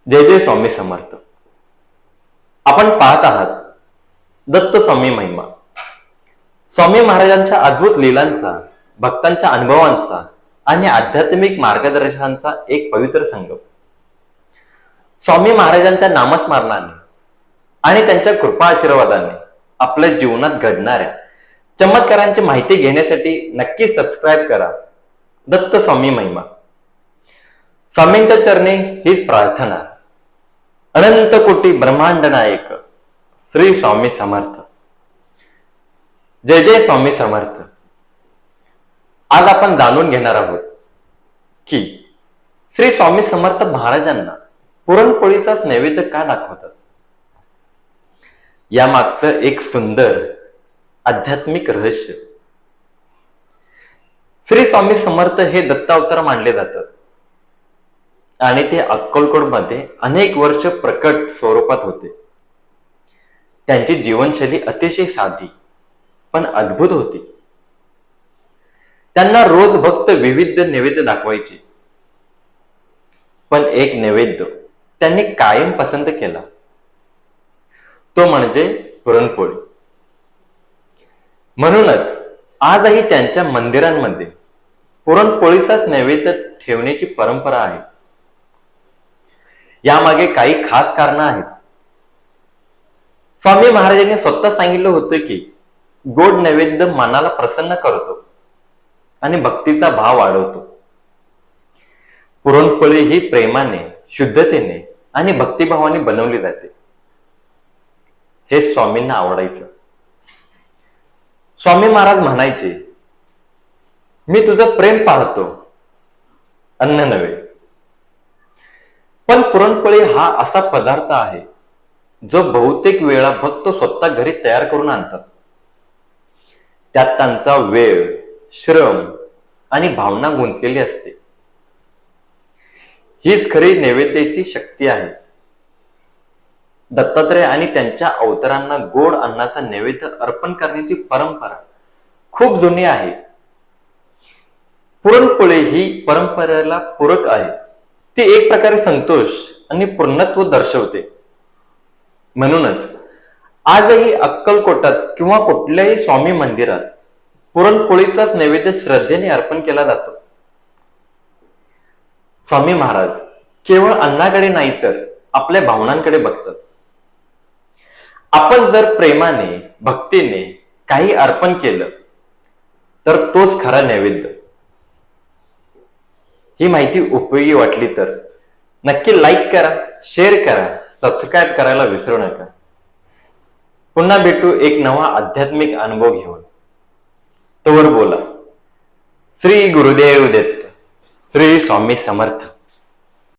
जय जय स्वामी समर्थ. आपण पाहत आहात दत्त स्वामी महिमा. स्वामी महाराजांच्या अद्भुत लीलांचा, भक्तांच्या अनुभवांचा आणि आध्यात्मिक मार्गदर्शनाचा एक पवित्र संगम. स्वामी महाराजांच्या नामस्मरणाने आणि त्यांच्या कृपा आशीर्वादाने आपल्या जीवनात घडणाऱ्या चमत्कारांची माहिती घेण्यासाठी नक्की सबस्क्राईब करा दत्त स्वामी महिमा. स्वामींच्या चरणी हीच प्रार्थना. अनंत कोटी ब्रह्मांड नायक श्री स्वामी समर्थ. जय जय स्वामी समर्थ. आज आपण जाणून घेणार आहोत की श्री स्वामी समर्थ महाराजांना पुरणपोळीचाच नैवेद्य का दाखवतात. यामागचं एक सुंदर आध्यात्मिक रहस्य. श्री स्वामी समर्थ हे दत्तावतार मानले जातात आणि ते अक्कलकोटमध्ये अनेक वर्ष प्रकट स्वरूपात होते. त्यांची जीवनशैली अतिशय साधी पण अद्भुत होती. त्यांना रोज भक्त विविध नैवेद्य दाखवायचे, पण एक नैवेद्य त्यांनी कायम पसंत केला, तो म्हणजे पुरणपोळी. म्हणूनच आजही त्यांच्या मंदिरांमध्ये पुरणपोळीचाच नैवेद्य ठेवण्याची परंपरा आहे. यामागे काही खास कारण आहेत. स्वामी महाराजांनी स्वतः सांगितलं होतं की गोड नैवेद्य मनाला प्रसन्न करतो आणि भक्तीचा भाव वाढवतो. पुरणपोळी ही प्रेमाने, शुद्धतेने आणि भक्तिभावाने बनवली जाते. हे स्वामींना आवडायचं. स्वामी महाराज म्हणायचे, मी तुझं प्रेम पाहतो, अन्न नव्हे. पण पुरणपोळी हा असा पदार्थ आहे जो बहुतेक वेळा भक्त स्वतः घरी तयार करून आणतात. त्यात त्यांचा वेळ, श्रम आणि भावना गुंतलेली असते. हीच खरी नैवेद्याची शक्ती आहे. दत्तात्रय आणि त्यांच्या अवतारांना गोड अन्नाचा नैवेद्य अर्पण करण्याची परंपरा खूप जुनी आहे. पुरणपोळी ही परंपरेला पूरक आहे. ती एक प्रकारे संतोष आणि पूर्णत्व दर्शवते. म्हणूनच आजही अक्कलकोटात किंवा कुठल्याही स्वामी मंदिरात पुरणपोळीचाच नैवेद्य श्रद्धेने अर्पण केला जातो. स्वामी महाराज केवळ अन्नाकडे नाही तर आपल्या भावनांकडे बघतात. आपण जर प्रेमाने, भक्तीने काही अर्पण केलं तर तोच खरा नैवेद्य. ही माहिती उपयोगी वाटली तर नक्की लाईक करा, शेअर करा, सबस्क्राईब करायला विसरू नका. पुन्हा भेटू एक नवा आध्यात्मिक अनुभव घेऊन. तोवर बोला. श्री गुरुदेव दत्त. श्री स्वामी समर्थ.